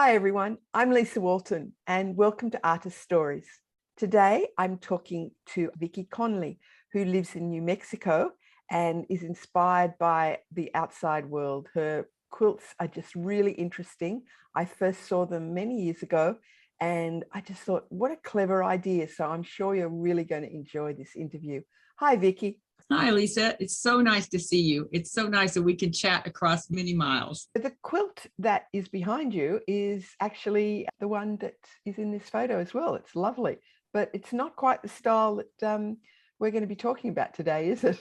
Hi everyone, I'm Lisa Walton and welcome to Artist Stories. Today I'm talking to Vicki Conley, who lives in New Mexico and is inspired by the outside world. Her quilts are just really interesting. I first saw them many years ago and I just thought, what a clever idea. So I'm sure you're really going to enjoy this interview. Hi, Vicki. Hi, Lisa. It's so nice to see you. It's so nice that we can chat across many miles. The quilt that is behind you is actually the one that is in this photo as well. It's lovely, but it's not quite the style that we're going to be talking about today, is it?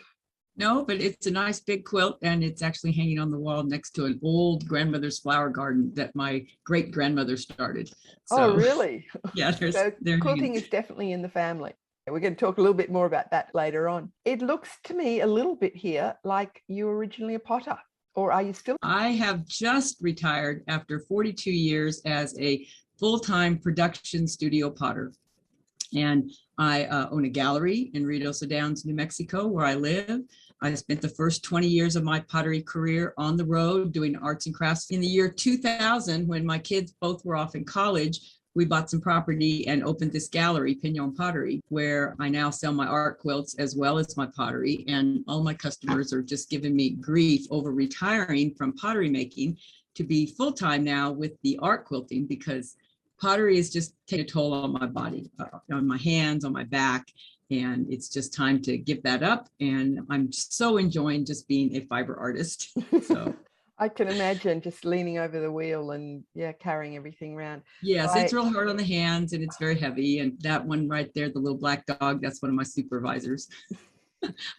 No, but it's a nice big quilt, and it's actually hanging on the wall next to an old grandmother's flower garden that my great grandmother started. Oh, really? Yeah, So they're quilting is definitely in the family. We're going to talk a little bit more about that later on. It looks to me a little bit here like you were originally a potter, or are you still? I have just retired after 42 years as a full-time production studio potter. And I own a gallery in Ruidoso Downs, New Mexico, where I live. I spent the first 20 years of my pottery career on the road doing arts and crafts. In the year 2000, when my kids both were off in college, we bought some property and opened this gallery, Pinon Pottery, where I now sell my art quilts as well as my pottery. And all my customers are just giving me grief over retiring from pottery making to be full-time now with the art quilting, because pottery is just taking a toll on my body, on my hands, on my back. And it's just time to give that up. And I'm so enjoying just being a fiber artist. So I can imagine just leaning over the wheel and carrying everything around. yes, it's real hard on the hands and it's very heavy. And that one right there, the little black dog, that's one of my supervisors.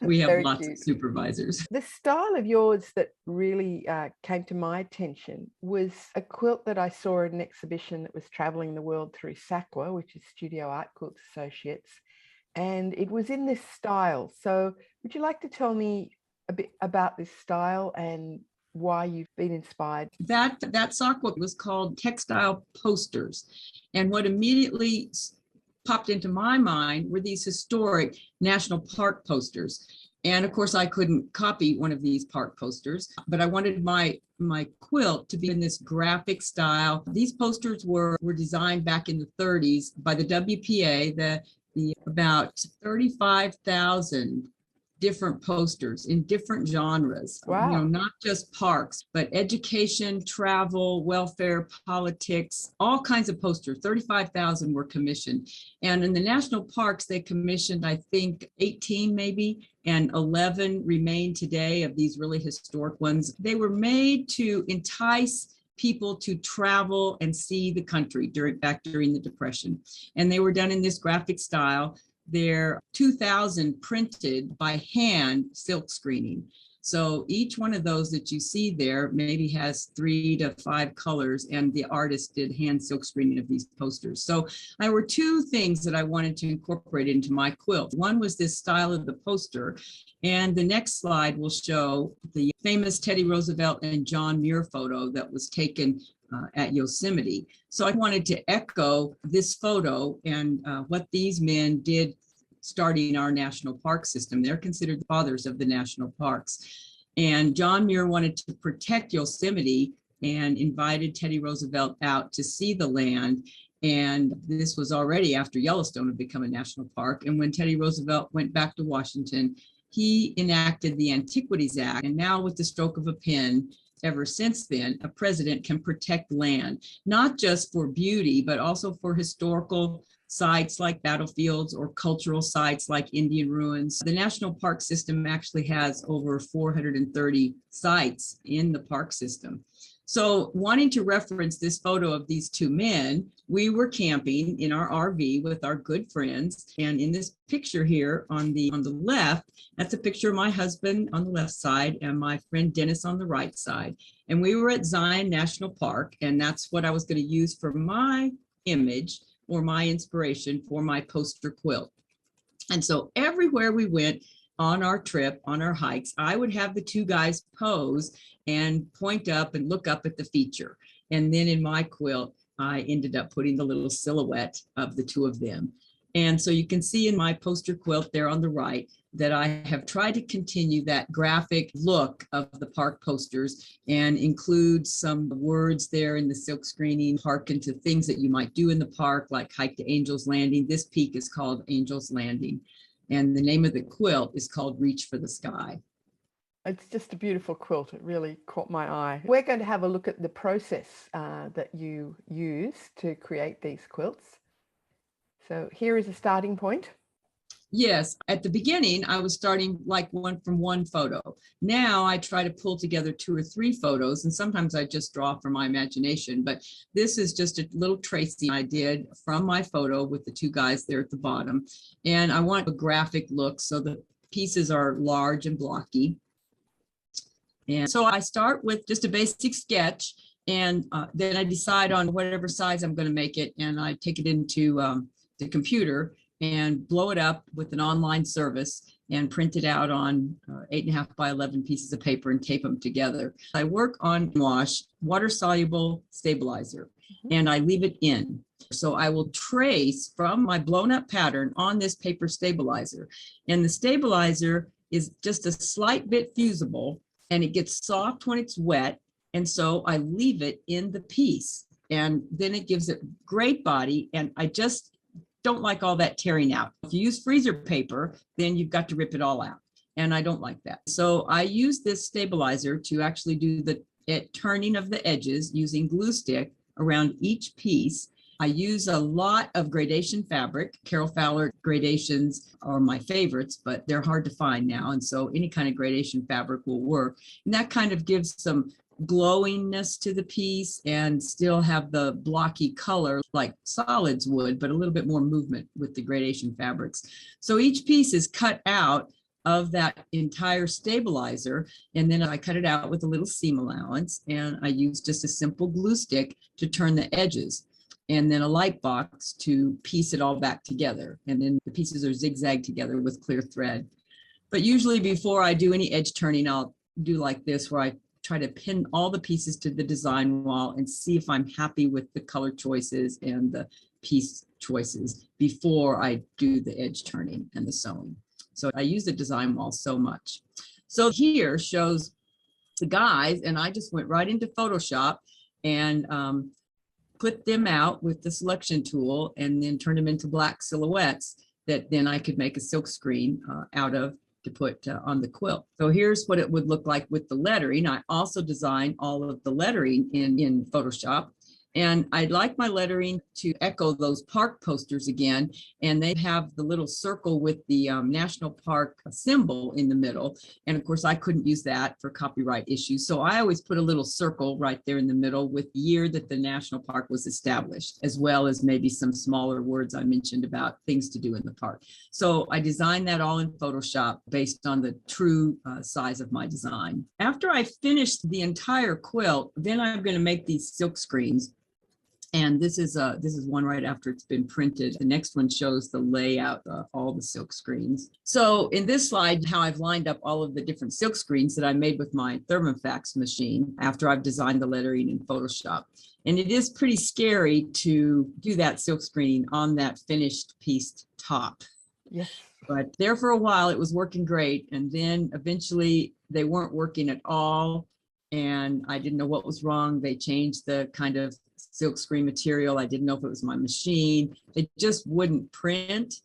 We have lots of supervisors. The style of yours that really came to my attention was a quilt that I saw at an exhibition that was traveling the world through SAQA, which is Studio Art Quilts Associates. And it was in this style. So would you like to tell me a bit about this style and why you've been inspired? That sock quilt was called textile posters. And what immediately popped into my mind were these historic national park posters. And of course, I couldn't copy one of these park posters, but I wanted my quilt to be in this graphic style. These posters were designed back in the 30s by the WPA, the about 35,000 different posters in different genres. Wow. You know, not just parks, but education, travel, welfare, politics, all kinds of posters. 35,000 were commissioned. And in the national parks, they commissioned, I think, 18 maybe, and 11 remain today of these really historic ones. They were made to entice people to travel and see the country back during the Depression. And they were done in this graphic style. They're 2,000 printed by hand silk screening. So each one of those that you see there maybe has 3 to 5 colors, and the artist did hand silk screening of these posters. So there were 2 things that I wanted to incorporate into my quilt. One was this style of the poster, and the next slide will show the famous Teddy Roosevelt and John Muir photo that was taken at Yosemite. So I wanted to echo this photo and what these men did starting our national park system. They're considered the fathers of the national parks. And John Muir wanted to protect Yosemite and invited Teddy Roosevelt out to see the land. And this was already after Yellowstone had become a national park. And when Teddy Roosevelt went back to Washington, he enacted the Antiquities Act. And now with the stroke of a pen, ever since then, a president can protect land, not just for beauty, but also for historical sites like battlefields or cultural sites like Indian ruins. The national park system actually has over 430 sites in the park system. So wanting to reference this photo of these 2 men, we were camping in our RV with our good friends. And in this picture here on the left, that's a picture of my husband on the left side and my friend Dennis on the right side. And we were at Zion National Park, and that's what I was going to use for my image or my inspiration for my poster quilt. And so everywhere we went on our trip, on our hikes, I would have the 2 guys pose and point up and look up at the feature. And then in my quilt, I ended up putting the little silhouette of the 2 of them. And so you can see in my poster quilt there on the right, that I have tried to continue that graphic look of the park posters and include some words there in the silk screening, hearken to things that you might do in the park, like hike to Angel's Landing. This peak is called Angel's Landing, and the name of the quilt is called Reach for the Sky. It's just a beautiful quilt. It really caught my eye. We're going to have a look at the process that you use to create these quilts. So here is a starting point. Yes, at the beginning, I was starting like from one photo. Now I try to pull together 2 or 3 photos, and sometimes I just draw from my imagination. But this is just a little tracing I did from my photo with the 2 guys there at the bottom. And I want a graphic look, so the pieces are large and blocky. And so I start with just a basic sketch, and then I decide on whatever size I'm going to make it, and I take it into the computer and blow it up with an online service and print it out on 8.5 by 11 pieces of paper and tape them together. I work on wash, water-soluble stabilizer, and I leave it in. So I will trace from my blown up pattern on this paper stabilizer. And the stabilizer is just a slight bit fusible, and it gets soft when it's wet. And so I leave it in the piece, and then it gives it great body. And I just don't like all that tearing out. If you use freezer paper, then you've got to rip it all out. And I don't like that. So I use this stabilizer to actually do the turning of the edges using glue stick around each piece. I use a lot of gradation fabric. Carol Fowler gradations are my favorites, but they're hard to find now. And so any kind of gradation fabric will work. And that kind of gives some glowingness to the piece and still have the blocky color like solids would, but a little bit more movement with the gradation fabrics. So each piece is cut out of that entire stabilizer, and then I cut it out with a little seam allowance, and I use just a simple glue stick to turn the edges, and then a light box to piece it all back together. And then the pieces are zigzagged together with clear thread. But usually before I do any edge turning, I'll do like this, where I try to pin all the pieces to the design wall and see if I'm happy with the color choices and the piece choices before I do the edge turning and the sewing. So I use the design wall so much. So here shows the guys, and I just went right into Photoshop and put them out with the selection tool and then turned them into black silhouettes that then I could make a silk screen out of to put on the quilt. So here's what it would look like with the lettering. I also designed all of the lettering in Photoshop. And I'd like my lettering to echo those park posters again. And they have the little circle with the National Park symbol in the middle. And of course, I couldn't use that for copyright issues. So I always put a little circle right there in the middle with the year that the National Park was established, as well as maybe some smaller words I mentioned about things to do in the park. So I designed that all in Photoshop based on the true size of my design. After I finished the entire quilt, then I'm going to make these silk screens. And this is one right after it's been printed. The next one shows the layout of all the silk screens. So in this slide, how I've lined up all of the different silk screens that I made with my Thermofax machine after I've designed the lettering in Photoshop. And it is pretty scary to do that silk screening on that finished pieced top. Yes. But there for a while, it was working great. And then eventually they weren't working at all. And I didn't know what was wrong. They changed the kind of silk screen material. I didn't know if it was my machine. It just wouldn't print.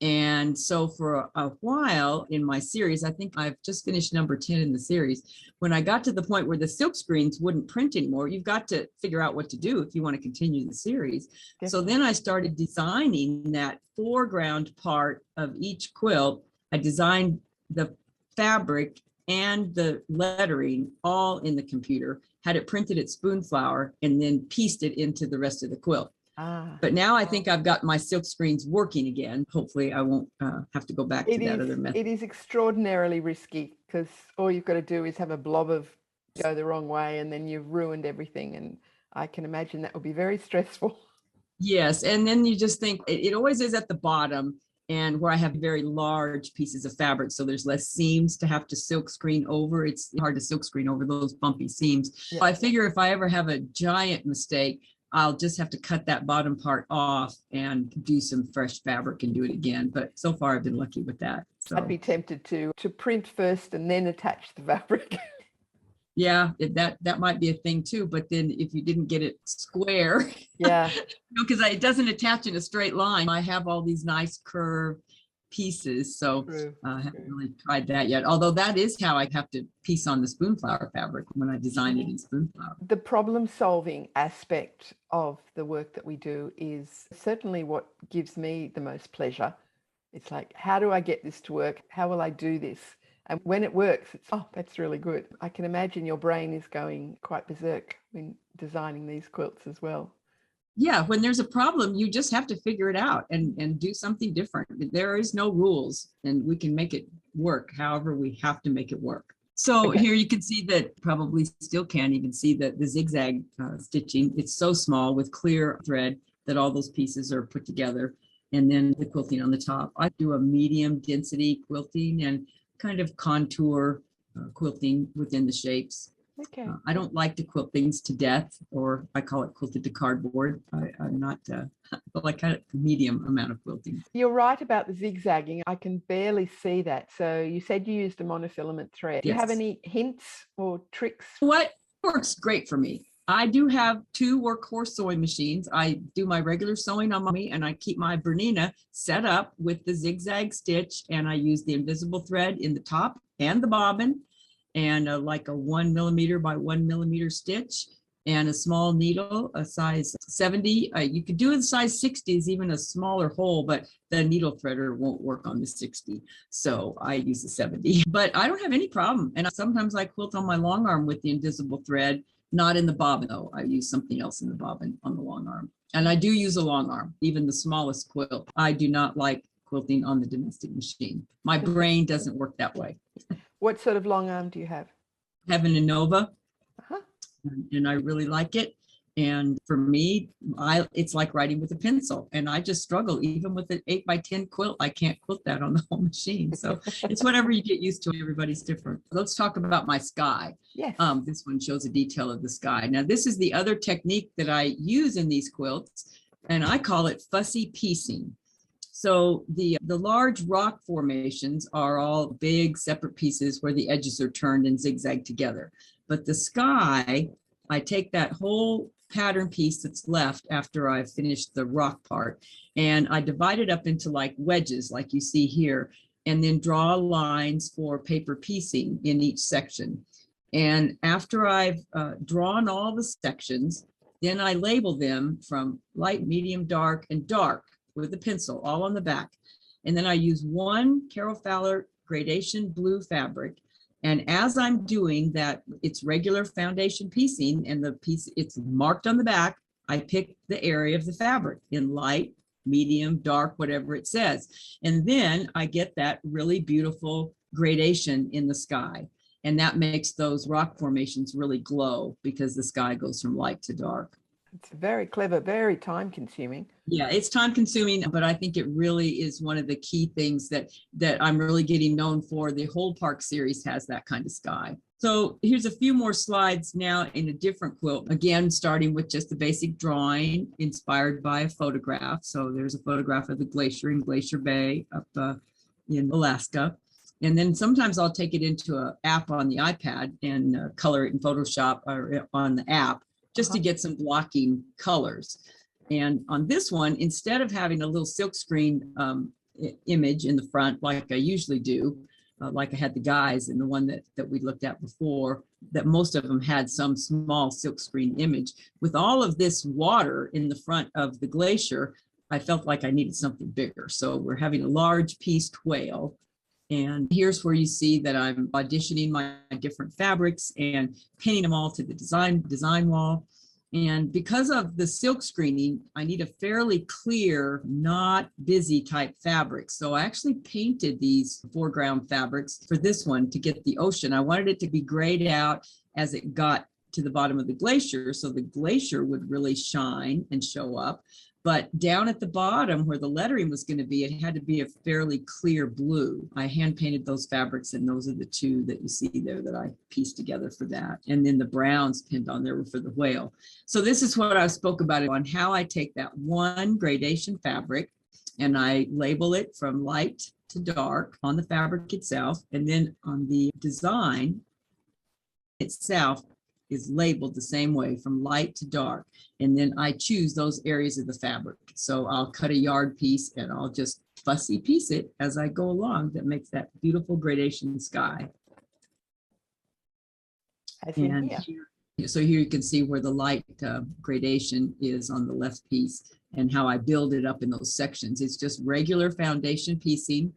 And so for a while in my series, I think I've just finished number 10 in the series. When I got to the point where the silk screens wouldn't print anymore, you've got to figure out what to do if you want to continue the series. Definitely. So then I started designing that foreground part of each quilt. I designed the fabric and the lettering all in the computer, had it printed at Spoonflower, and then pieced it into the rest of the quilt. But now I think I've got my silk screens working again. Hopefully I won't have to go back to that other method. It is extraordinarily risky, because all you've got to do is have a blob of go the wrong way and then you've ruined everything. And I can imagine that would be very stressful. Yes, and then you just think it always is at the bottom, and where I have very large pieces of fabric, so there's less seams to have to silk screen over. It's hard to silk screen over those bumpy seams. Yeah. I figure if I ever have a giant mistake, I'll just have to cut that bottom part off and do some fresh fabric and do it again. But so far I've been lucky with that. So I'd be tempted to print first and then attach the fabric. yeah, that might be a thing too. But then if you didn't get it square, Yeah, because it doesn't attach in a straight line. I have all these nice curved pieces, so I haven't really tried that yet. Although that is how I have to piece on the spoonflower fabric when I design it in spoonflower. the problem solving aspect of the work that we do is certainly what gives me the most pleasure. It's like, how do I get this to work? How will I do this? And when it works, it's, oh, that's really good. I can imagine your brain is going quite berserk when designing these quilts as well. Yeah, when there's a problem, you just have to figure it out and do something different. There is no rules, and we can make it work however we have to make it work. So here you can see that, probably still can't even see the zigzag stitching. It's so small with clear thread that all those pieces are put together, and then the quilting on the top. I do a medium density quilting and kind of contour quilting within the shapes. Okay. I don't like to quilt things to death, or I call it quilted to cardboard. I'm not, but like a medium amount of quilting. You're right about the zigzagging. I can barely see that. So you said you used a monofilament thread. Do you have Yes. any hints or tricks? What works great for me? I do have 2 workhorse sewing machines. I do my regular sewing on me, and I keep my Bernina set up with the zigzag stitch, and I use the invisible thread in the top and the bobbin, and like a 1 millimeter by 1 millimeter stitch, and a small needle, a size 70. You could do a size 60 is even a smaller hole, but the needle threader won't work on the 60. So I use the 70, but I don't have any problem. And sometimes I quilt on my long arm with the invisible thread, not in the bobbin though. I use something else in the bobbin on the long arm. And I do use a long arm, even the smallest quilt. I do not like quilting on the domestic machine. My brain doesn't work that way. What sort of long arm do you have? I have an Innova, Uh-huh. and I really like it. And for me, it's like writing with a pencil, and I just struggle even with an 8x10 quilt. I can't quilt that on the whole machine. So it's whatever you get used to. Everybody's different. Let's talk about my sky. Yes. This one shows a detail of the sky. Now, this is the other technique that I use in these quilts, and I call it fussy piecing. So the large rock formations are all big separate pieces where the edges are turned and zigzag together. But the sky, I take that whole pattern piece that's left after I've finished the rock part, and I divide it up into like wedges like you see here, and then draw lines for paper piecing in each section. And after I've drawn all the sections, then I label them from light, medium, dark, and dark with a pencil, all on the back. And then I use 1 Carol Fowler gradation blue fabric. And as I'm doing that, it's regular foundation piecing, and the piece, it's marked on the back. I pick the area of the fabric in light, medium, dark, whatever it says. And then I get that really beautiful gradation in the sky. And that makes those rock formations really glow because the sky goes from light to dark. It's very clever, very time consuming. Yeah, it's time consuming, but I think it really is one of the key things that I'm really getting known for. The whole park series has that kind of sky. So here's a few more slides now in a different quilt. Again, starting with just the basic drawing inspired by a photograph. So there's a photograph of the glacier in Glacier Bay up in Alaska. And then sometimes I'll take it into an app on the iPad and color it in Photoshop or on the app, just to get some blocking colors. And on this one, instead of having a little silk screen image in the front like I usually do, like I had the guys in the one that we looked at before, that most of them had some small silk screen image. With all of this water in the front of the glacier, I felt like I needed something bigger. So we're having a large pieced whale. And here's where you see that I'm auditioning my different fabrics and pinning them all to the design wall. And because of the silk screening, I need a fairly clear, not busy type fabric. So I actually painted these foreground fabrics for this one to get the ocean. I wanted it to be grayed out as it got to the bottom of the glacier, so the glacier would really shine and show up. But down at the bottom where the lettering was going to be, it had to be a fairly clear blue. I hand painted those fabrics, and those are the two that you see there that I pieced together for that. And then the browns pinned on there were for the whale. So this is what I spoke about on how I take that one gradation fabric and I label it from light to dark on the fabric itself. And then on the design itself is labeled the same way from light to dark. And then I choose those areas of the fabric. So I'll cut a yard piece and I'll just fussy piece it as I go along. That makes that beautiful gradation sky. And so here you can see where the light gradation is on the left piece and how I build it up in those sections. It's just regular foundation piecing.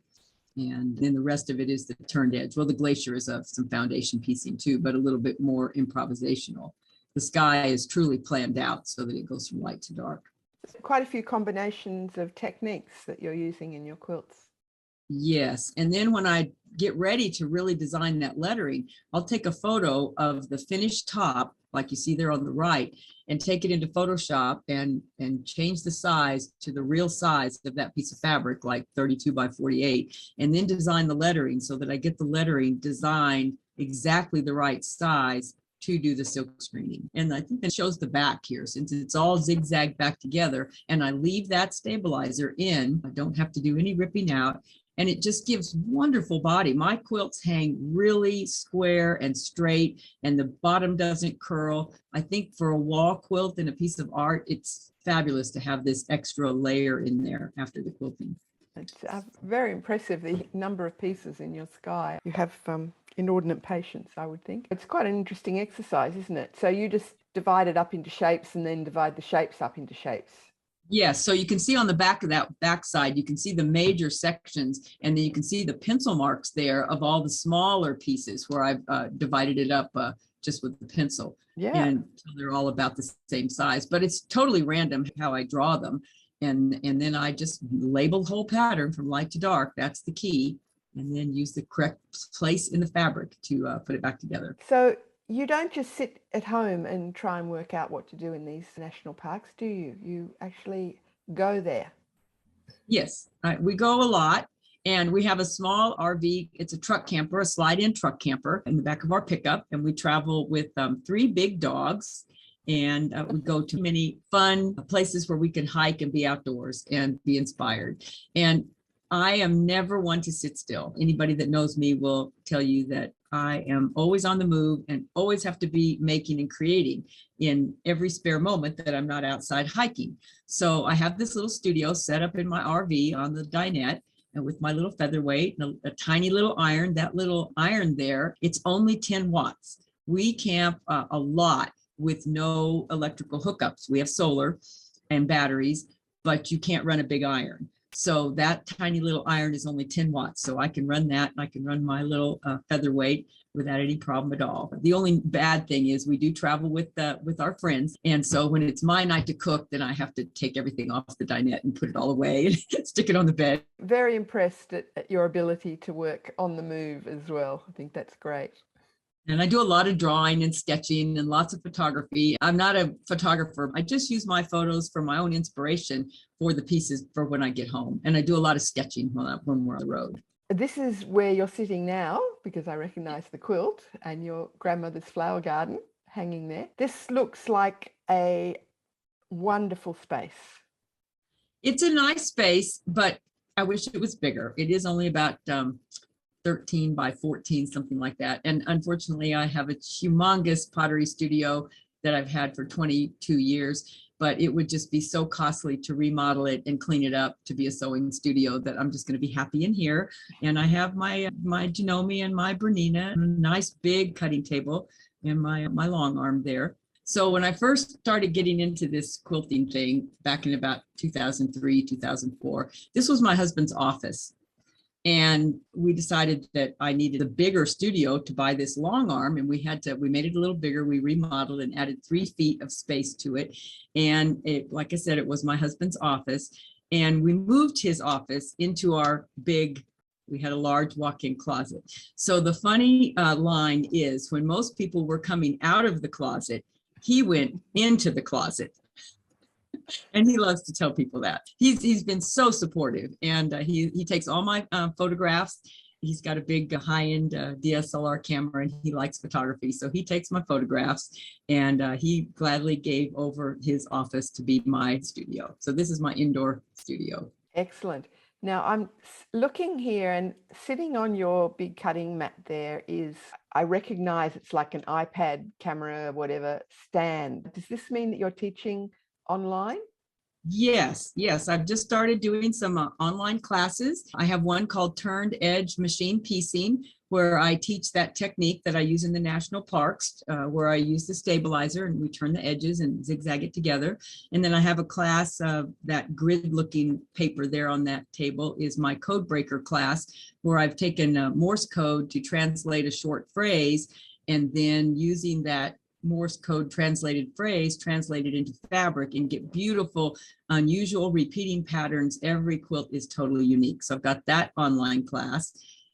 And then the rest of it is the turned edge. Well, the glacier is some foundation piecing too, but a little bit more improvisational. The sky is truly planned out so that it goes from light to dark. Quite a few combinations of techniques that you're using in your quilts. Yes. And then when I get ready to really design that lettering, I'll take a photo of the finished top, like you see there on the right, and take it into Photoshop and change the size to the real size of that piece of fabric, like 32 by 48, and then design the lettering so that I get the lettering designed exactly the right size to do the silk screening. And I think that shows the back here since it's all zigzag back together, and I leave that stabilizer in. I don't have to do any ripping out. And it just gives wonderful body. My quilts hang really square and straight, and the bottom doesn't curl. I think for a wall quilt and a piece of art, it's fabulous to have this extra layer in there after the quilting. It's very impressive, the number of pieces in your sky. You have inordinate patience, I would think. It's quite an interesting exercise, isn't it? So you just divide it up into shapes and then divide the shapes up into shapes. Yes, so you can see on the back of that backside, you can see the major sections, and then you can see the pencil marks there of all the smaller pieces where I've divided it up just with the pencil. Yeah. And so they're all about the same size, but it's totally random how I draw them. And then I just label the whole pattern from light to dark. That's the key. And then use the correct place in the fabric to put it back together. So you don't just sit at home and try and work out what to do in these national parks, do you? You actually go there. Yes, we go a lot, and we have a small RV. It's a truck camper, a slide-in truck camper in the back of our pickup, and we travel with 3 big dogs, and we go to many fun places where we can hike and be outdoors and be inspired. And I am never one to sit still. Anybody that knows me will tell you that I am always on the move and always have to be making and creating in every spare moment that I'm not outside hiking. So I have this little studio set up in my RV on the dinette, and with my little featherweight and a tiny little iron. That little iron there, it's only 10 watts. We camp a lot with no electrical hookups. We have solar and batteries, but you can't run a big iron. So that tiny little iron is only 10 watts. So I can run that, and I can run my little featherweight without any problem at all. The only bad thing is we do travel with our friends. And so when it's my night to cook, then I have to take everything off the dinette and put it all away and stick it on the bed. Very impressed at your ability to work on the move as well. I think that's great. And I do a lot of drawing and sketching and lots of photography. I'm not a photographer. I just use my photos for my own inspiration for the pieces for when I get home. And I do a lot of sketching when we're on the road. This is where you're sitting now, because I recognize the quilt and your grandmother's flower garden hanging there. This looks like a wonderful space. It's a nice space, but I wish it was bigger. It is only about 13 by 14, something like that. And unfortunately, I have a humongous pottery studio that I've had for 22 years, but it would just be so costly to remodel it and clean it up to be a sewing studio that I'm just going to be happy in here. And I have my Janome and my Bernina, and a nice big cutting table, and my long arm there. So when I first started getting into this quilting thing back in about 2003, 2004, this was my husband's office. And we decided that I needed a bigger studio to buy this long arm, and we made it a little bigger. We remodeled and added 3 feet of space to it. And like I said, it was my husband's office. And we moved his office into we had a large walk-in closet. So the funny line is, when most people were coming out of the closet, he went into the closet. And he loves to tell people that. He's been so supportive, and he takes all my photographs. He's got a big high-end DSLR camera, and he likes photography. So he takes my photographs, and he gladly gave over his office to be my studio. So this is my indoor studio. Excellent. Now I'm looking here, and sitting on your big cutting mat there is, I recognize it's like an iPad camera, whatever, stand. Does this mean that you're teaching online? Yes, I've just started doing some online classes. I have one called Turned Edge Machine Piecing, where I teach that technique that I use in the national parks, where I use the stabilizer and we turn the edges and zigzag it together. And then I have a class of that grid looking paper there on that table is my code breaker class, where I've taken Morse code to translate a short phrase, and then using that Morse code translated phrase translated into fabric and get beautiful, unusual repeating patterns. Every quilt is totally unique. So I've got that online class.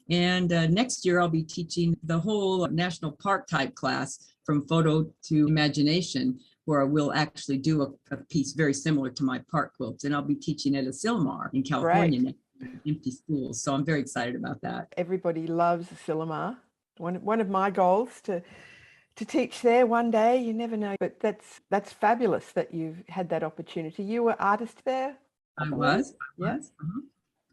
And next year I'll be teaching the whole national park type class from photo to imagination, where we'll actually do a piece very similar to my park quilts. And I'll be teaching at Asilomar in California, next empty schools. So I'm very excited about that. Everybody loves Asilomar. One of my goals to teach there one day. You never know, but that's fabulous that you've had that opportunity. You were artist there? I was. Yes.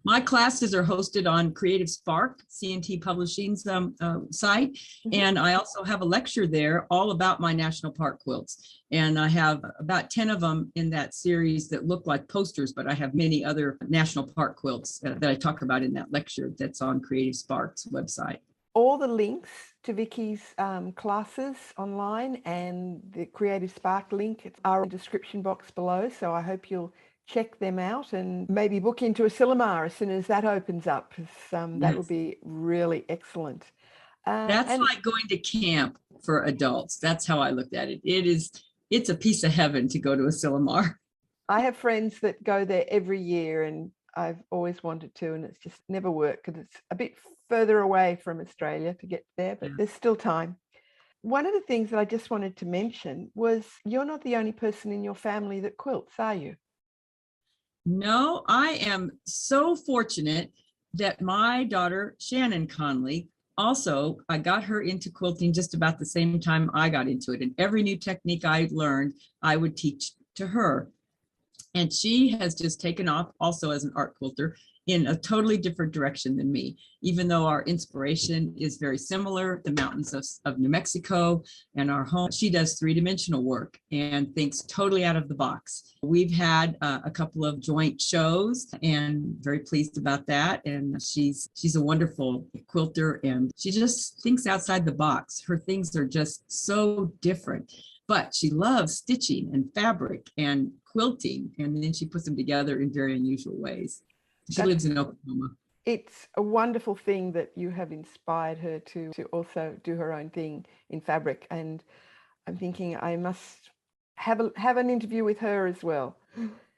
My classes are hosted on Creative Spark, C&T Publishing's site. And I also have a lecture there all about my national park quilts. And I have about 10 of them in that series that look like posters, but I have many other national park quilts that I talk about in that lecture that's on Creative Spark's website. All the links to Vicki's classes online and the Creative Spark link are in the description box below. So I hope you'll check them out and maybe book into Asilomar as soon as that opens up. That would be really excellent. That's like going to camp for adults. That's how I looked at it. It's a piece of heaven to go to Asilomar. I have friends that go there every year, and I've always wanted to, and it's just never worked because it's a bit further away from Australia to get there, but there's still time. One of the things that I just wanted to mention was you're not the only person in your family that quilts, are you? No, I am so fortunate that my daughter, Shannon Conley, also, I got her into quilting just about the same time I got into it. And every new technique I learned, I would teach to her. And she has just taken off also as an art quilter in a totally different direction than me, even though our inspiration is very similar, the mountains of New Mexico and our home. She does three-dimensional work and thinks totally out of the box. We've had a couple of joint shows and very pleased about that. And she's a wonderful quilter, and she just thinks outside the box. Her things are just so different, but she loves stitching and fabric and quilting, and then she puts them together in very unusual ways. She lives in Oklahoma. It's a wonderful thing that you have inspired her to also do her own thing in fabric. And I'm thinking I must have an interview with her as well.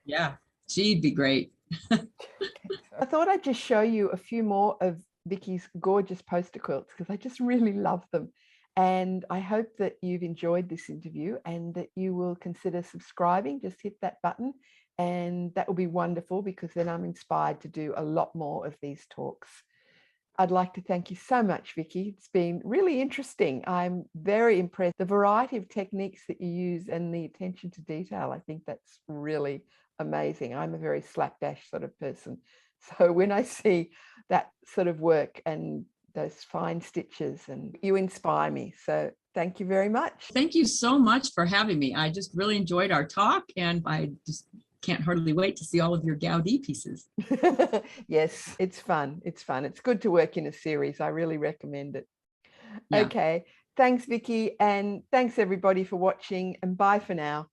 Yeah, she'd be great. I thought I'd just show you a few more of Vicki's gorgeous poster quilts because I just really love them. And I hope that you've enjoyed this interview and that you will consider subscribing. Just hit that button. And that will be wonderful because then I'm inspired to do a lot more of these talks. I'd like to thank you so much, Vicki. It's been really interesting. I'm very impressed. The variety of techniques that you use and the attention to detail, I think that's really amazing. I'm a very slapdash sort of person. So when I see that sort of work and those fine stitches, and you inspire me. So thank you very much. Thank you so much for having me. I just really enjoyed our talk, and I just can't hardly wait to see all of your Gaudi pieces. Yes, it's fun. It's fun. It's good to work in a series. I really recommend it. Yeah. Okay. Thanks, Vicki. And thanks everybody for watching, and bye for now.